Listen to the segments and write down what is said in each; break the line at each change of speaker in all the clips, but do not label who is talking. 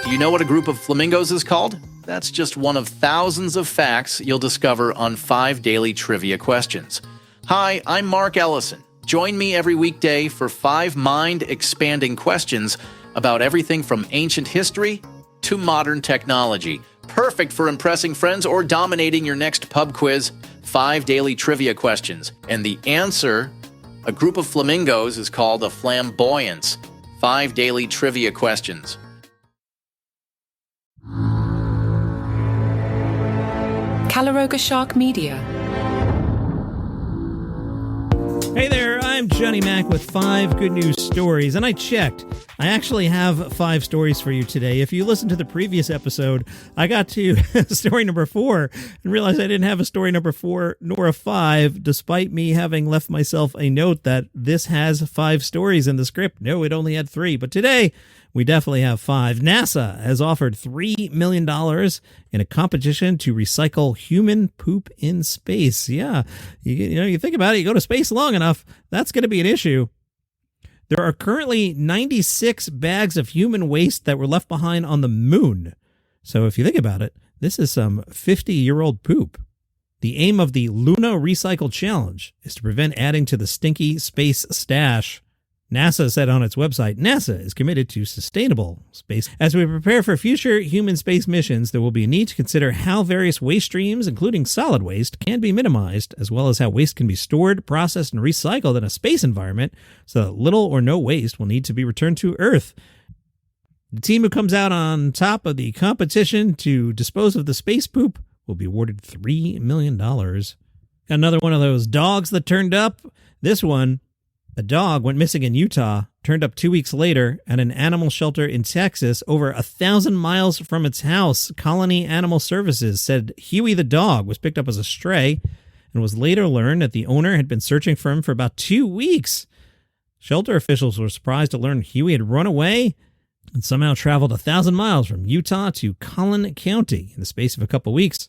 Do you know what a group of flamingos is called? That's just one of thousands of facts you'll discover on 5 daily trivia questions. Hi, I'm Mark Ellison. Join me every weekday for 5 mind-expanding questions about everything from ancient history to modern technology. Perfect for impressing friends or dominating your next pub quiz. 5 daily trivia questions. And the answer, a group of flamingos, is called a flamboyance. 5 daily trivia questions.
Caloroga Shark Media.
Hey there, I'm Johnny Mac with 5 good news stories, and I checked. I actually have 5 stories for you today. If you listened to the previous episode, I got to story number 4 and realized I didn't have a story number 4 nor a 5, despite me having left myself a note that this has 5 stories in the script. No, it only had 3, but today we definitely have 5. NASA has offered $3 million in a competition to recycle human poop in space. Yeah, you think about it, you go to space long enough, that's going to be an issue. There are currently 96 bags of human waste that were left behind on the moon. So if you think about it, this is some 50-year-old poop. The aim of the Luna Recycle Challenge is to prevent adding to the stinky space stash. NASA said on its website, NASA is committed to sustainable space. As we prepare for future human space missions, there will be a need to consider how various waste streams, including solid waste, can be minimized, as well as how waste can be stored, processed, and recycled in a space environment so that little or no waste will need to be returned to Earth. The team who comes out on top of the competition to dispose of the space poop will be awarded $3 million. Another one of those dogs that turned up. This one, a dog went missing in Utah, turned up 2 weeks later at an animal shelter in Texas over 1,000 miles from its house. Colony Animal Services said Huey the dog was picked up as a stray and was later learned that the owner had been searching for him for about 2 weeks. Shelter officials were surprised to learn Huey had run away and somehow traveled 1,000 miles from Utah to Collin County in the space of a couple weeks.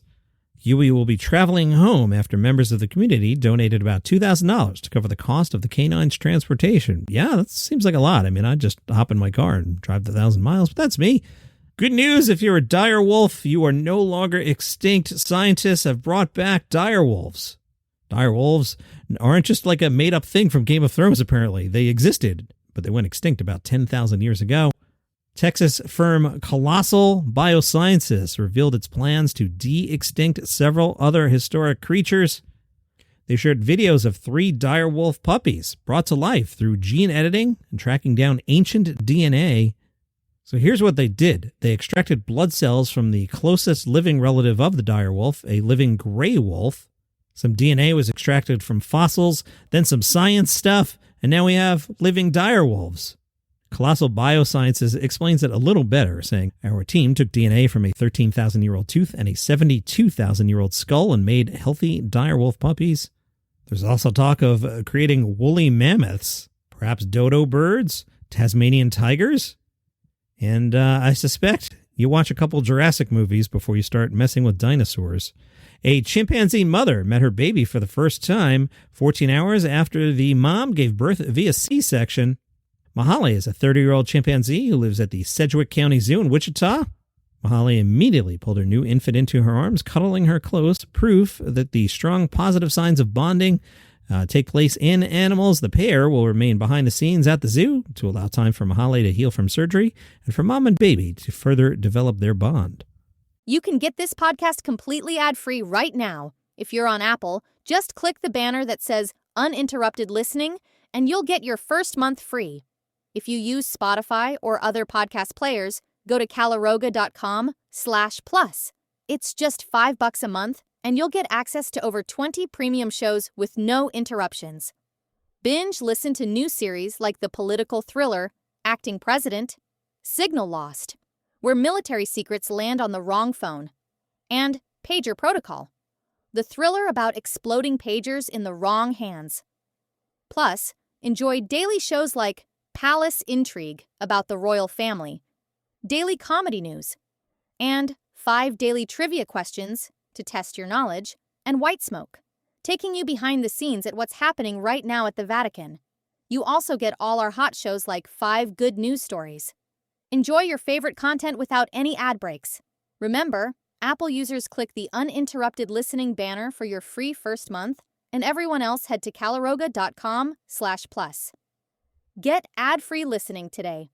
Huey will be traveling home after members of the community donated about $2,000 to cover the cost of the canine's transportation. Yeah, that seems like a lot. I mean, I'd just hop in my car and drive the 1,000 miles, but that's me. Good news, if you're a dire wolf, you are no longer extinct. Scientists have brought back dire wolves. Dire wolves aren't just like a made-up thing from Game of Thrones, apparently. They existed, but they went extinct about 10,000 years ago. Texas firm Colossal Biosciences revealed its plans to de-extinct several other historic creatures. They shared videos of 3 direwolf puppies brought to life through gene editing and tracking down ancient DNA. So here's what they did. They extracted blood cells from the closest living relative of the direwolf, a living gray wolf. Some DNA was extracted from fossils, then some science stuff, and now we have living direwolves. Colossal Biosciences explains it a little better, saying, "Our team took DNA from a 13,000-year-old tooth and a 72,000-year-old skull and made healthy direwolf puppies." There's also talk of creating woolly mammoths, perhaps dodo birds, Tasmanian tigers. And I suspect you watch a couple Jurassic movies before you start messing with dinosaurs. A chimpanzee mother met her baby for the first time 14 hours after the mom gave birth via C-section. Mahali is a 30-year-old chimpanzee who lives at the Sedgwick County Zoo in Wichita. Mahali immediately pulled her new infant into her arms, cuddling her close, proof that the strong positive signs of bonding take place in animals. The pair will remain behind the scenes at the zoo to allow time for Mahali to heal from surgery and for mom and baby to further develop their bond.
You can get this podcast completely ad-free right now. If you're on Apple, just click the banner that says Uninterrupted Listening, and you'll get your first month free. If you use Spotify or other podcast players, go to caloroga.com/plus. It's just $5 a month, and you'll get access to over 20 premium shows with no interruptions. Binge listen to new series like the political thriller Acting President, Signal Lost, where military secrets land on the wrong phone, and Pager Protocol, the thriller about exploding pagers in the wrong hands. Plus, enjoy daily shows like Palace Intrigue about the royal family, daily comedy news, and 5 daily trivia questions to test your knowledge, and White Smoke, taking you behind the scenes at what's happening right now at the Vatican. You also get all our hot shows like 5 good news stories. Enjoy your favorite content without any ad breaks. Remember, Apple users click the Uninterrupted Listening banner for your free first month, and everyone else head to caloroga.com/plus. Get ad-free listening today.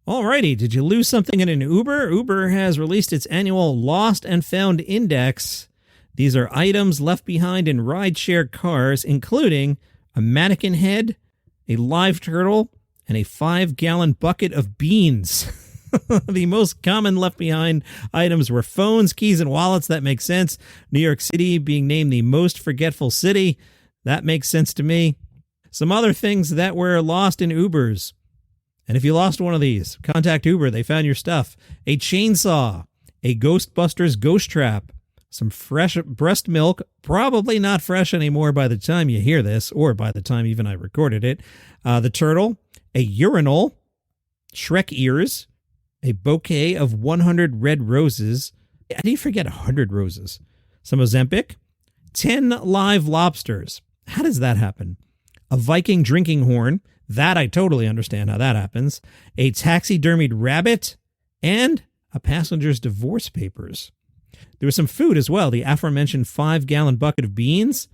Alrighty, did you lose something in an Uber? Uber has released its annual Lost and Found Index. These are items left behind in rideshare cars, including a mannequin head, a live turtle, and a 5-gallon bucket of beans. The most common left behind items were phones, keys, and wallets. That makes sense. New York City being named the most forgetful city. That makes sense to me. Some other things that were lost in Ubers. And if you lost one of these, contact Uber. They found your stuff. A chainsaw, a Ghostbusters ghost trap, some fresh breast milk, probably not fresh anymore by the time you hear this, or by the time even I recorded it. The turtle, a urinal, Shrek ears, a bouquet of 100 red roses. I didn't forget 100 roses. Some Ozempic, 10 live lobsters. How does that happen? A Viking drinking horn. That I totally understand how that happens. A taxidermied rabbit, and a passenger's divorce papers. There was some food as well. The aforementioned 5-gallon bucket of beans,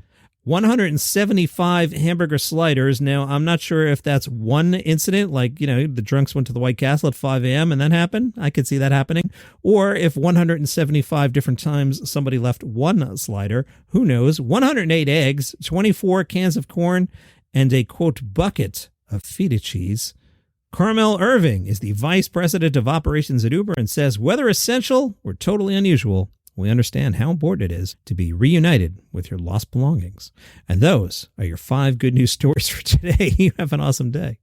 175 hamburger sliders. Now, I'm not sure if that's one incident, like, the drunks went to the White Castle at 5 a.m. and that happened. I could see that happening. Or if 175 different times somebody left one slider. Who knows? 108 eggs, 24 cans of corn, and a, quote, bucket of feta cheese. Carmel Irving is the vice president of operations at Uber and says, whether essential or totally unusual, we understand how important it is to be reunited with your lost belongings. And those are your 5 good news stories for today. You have an awesome day.